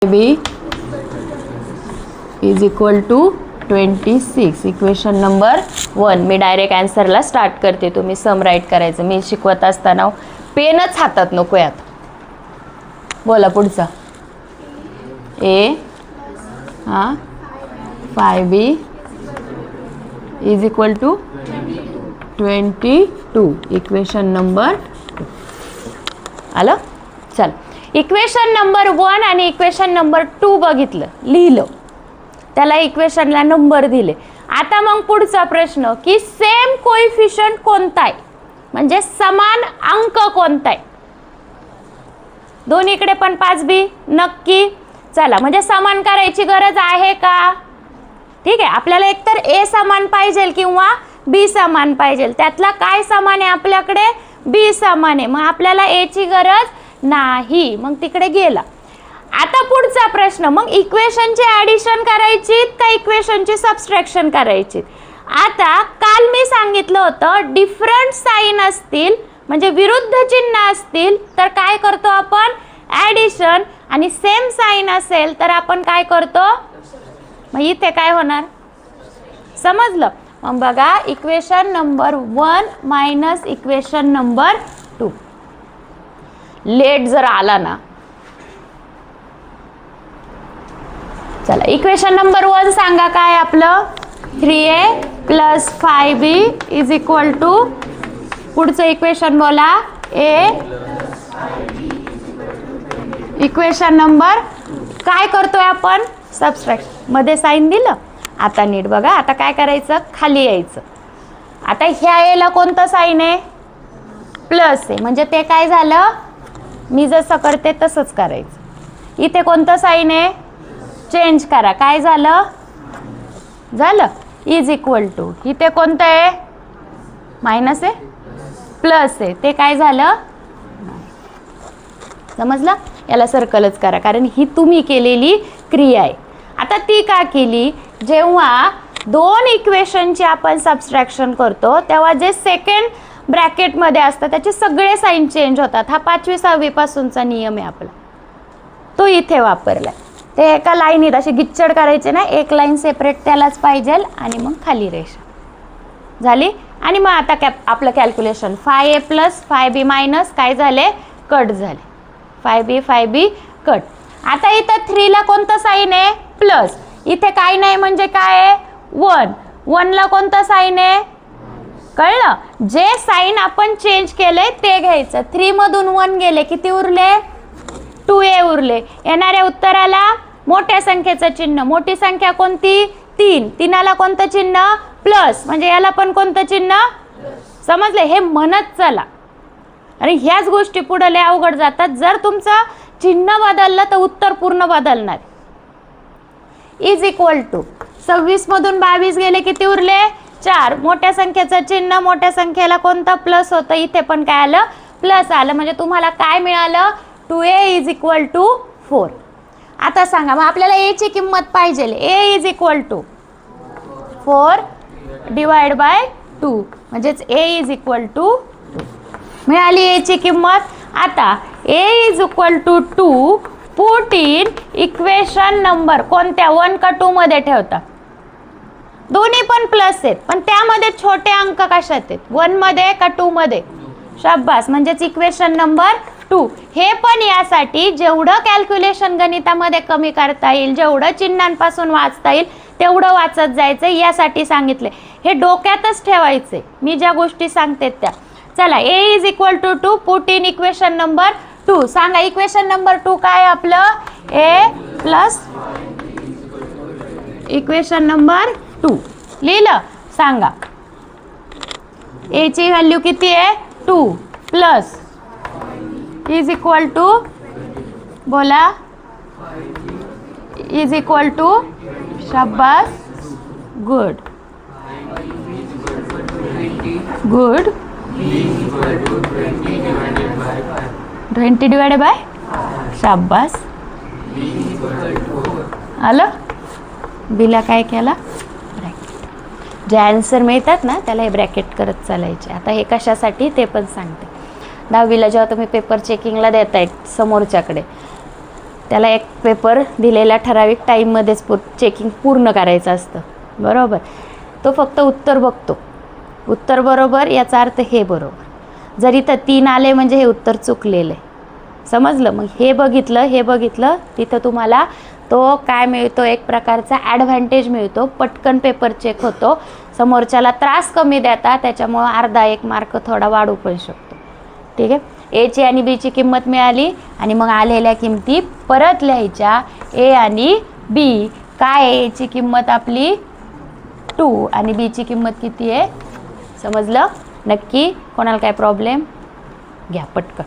5b is equal to 26. Equation number 1. मी direct आन्सरला start करते, तुम्ही सम राईट करायचं. मी शिकवत असताना पेनच हातात नको यात. बोला पुढचा. A 5b is equal to 22. Equation number 2 आलं. चल, इक्वेशन नंबर 1 आणि इक्वेशन नंबर 2 बघितलं, लिहिलं, त्याला इक्वेशनला नंबर दिले. आता मग पुढचा प्रश्न की सेम कोइफिशियंट कोणता आहे, म्हणजे समान अंक कोणता आहे. दोन्हीकडे पण 5b नक्की. चला, म्हणजे समान करायची गरज आहे का? ठीक आहे, आपल्याला एकतर a समान पाहिजे किंवा b समान पाहिजे. त्यातला काय समान आहे आपल्याकडे? b समान आहे. मग आपल्याला a ची गरज नाही, मग तिकडे गेला. आता पुढचा प्रश्न, मग इक्वेशनची ॲडिशन करायची का इक्वेशनची सबट्रॅक्शन करायची? आता काल मी सांगितलं होतं डिफरंट साइन असतील म्हणजे विरुद्ध चिन्ह असतील तर काय करतो आपण? ॲडिशन. आणि सेम साइन असेल तर आपण काय करतो? मग इथे काय होणार? समजलं? मग बघा, equation number 1 minus equation number 2. Late जर आला ना, चला इक्वेशन नंबर 1 सांगा काय आपलं? 3a plus 5b is equal to, पुढचं इक्वेशन बोला, a. इक्वेशन नंबर काय करतोय आपण? सबट्रॅक्शन. मध्ये साइन दिलं. आता नीट बघा, आता काय करायचं? खाली यायचं. आता ह्या एला कोणतं साइन आहे? प्लस आहे, म्हणजे ते काय झालं? मी जसं करते तसंच करायचं. इथे कोणतं साइन आहे? चेंज करा. काय झालं? झालं इज इक्वल टू. इथे कोणतं आहे? मायनस आहे, प्लस आहे, ते काय झालं? समजलं? याला सर्कलच करा, कारण ही तुम्ही केलेली क्रिया आहे. आता ती का केली? जेव्हा दोन इक्वेशनची आपण सबट्रॅक्शन करतो तेव्हा जे सेकंड ब्रॅकेटमध्ये असतं त्याचे सगळे साइन चेंज होतात. हा 5वी 6वी पासूनचा नियम आहे आपला, तो इथे वापरलाय. ते एका लाईनीत अशी गिच्चड करायचे ना, एक लाईन सेपरेट त्यालाच पाहिजे आणि मग खाली रेषा झाली. आणि मग आता आपलं calculation 5a plus 5b minus काय झाले? कट झाले. 5b cut. आता इथं 3 ला कोणतं साइन आहे? प्लस. इथे काय नाही म्हणजे काय आहे? 1. 1 ला कोणतं साइन आहे? कळलं? जे साइन आपण चेंज केले ते घ्यायचं. 3 मधून 1 गेले, किती उरले? 2a उरले. येणाऱ्या उत्तराला मोठ्या संख्येचं चिन्ह. मोठी संख्या कोणती? 3. 3ला कोणतं चिन्ह? प्लस. म्हणजे याला पण कोणतं चिन्ह? समजले? हे म्हणत चला. आणि ह्याच गोष्टी पुढे लय अवघड जातात. जर तुमचं चिन्ह बदललं तर उत्तर पूर्ण बदलणार. इज इक्वल टू 26 मधून 22 गेले, किती उरले? 4. मोठ्या संख्येचं चिन्ह, मोठ्या संख्येला कोणतं? प्लस होतं. इथे पण काय आलं? प्लस आलं. म्हणजे तुम्हाला काय मिळालं? 2a is equal to 4. आता सांगा, मग आपल्याला a ची किंमत पाहिजे. a is equal to 4 divide by 2, म्हणजेच a इज इक्वल टू 2 मिळाली a ची किंमत. आता a is equal to 2 put in equation number कोणत्या? 1 का 2 मध्ये ठेवता? दोन्ही पण प्लस आहेत, पण त्यामध्ये छोटे अंक कशात आहेत? 1 मध्ये का 2 मध्ये? शाबास, म्हणजेच इक्वेशन नंबर 2. हे पण यासाठी जेवढं कॅल्क्युलेशन गणितामध्ये कमी करता येईल, जेवढं चिन्हांपासून वाचता येईल तेवढं वाचत जायचं, यासाठी सांगितले. हे डोक्यातच ठेवायचे मी ज्या गोष्टी सांगते त्या. चला, a is equal to 2 put in equation number 2. सांगा इक्वेशन नंबर 2 काय आपलं? a प्लस इक्वेशन नंबर 2 लिहिलं. सांगा a ची व्हॅल्यू किती आहे? 2 प्लस इज इक्वल टू, बोला, इज इक्वल टू, शाबास, गुड गुड, 20 डिवाइडेड बाय, शाबास. आलं? बिला काय केला? ब्रॅकेट. जे आन्सर मिळतात ना त्याला हे ब्रॅकेट करत चालायचे. आता हे कशासाठी ते पण सांगते. 10वीला जेव्हा तुम्ही पेपर चेकिंगला देतायत समोरच्याकडे, त्याला एक पेपर दिलेल्या ठराविक टाईममध्येच चेकिंग पूर्ण करायचं असतं, बरोबर. तो फक्त उत्तर बघतो, उत्तर बरोबर याचा अर्थ हे बरोबर. जर इथं 3 आले म्हणजे हे उत्तर चुकलेलं आहे, समजलं. मग हे बघितलं तिथं तुम्हाला तो काय मिळतो, एक प्रकारचा ॲडव्हान्टेज मिळतो. पटकन पेपर चेक होतो, समोरच्याला त्रास कमी देता, त्याच्यामुळं अर्धा 1 मार्क थोडा वाढू पण शकतो. ठीक आहे. एची आणि बीची किंमत मिळाली आणि मग आलेल्या किमती परत लिहायच्या. ए आणि बी काय आहे, एची किंमत आपली 2 आणि बीची किंमत किती आहे, समजलं. नक्की कोणाला काय प्रॉब्लेम घ्या पटकन.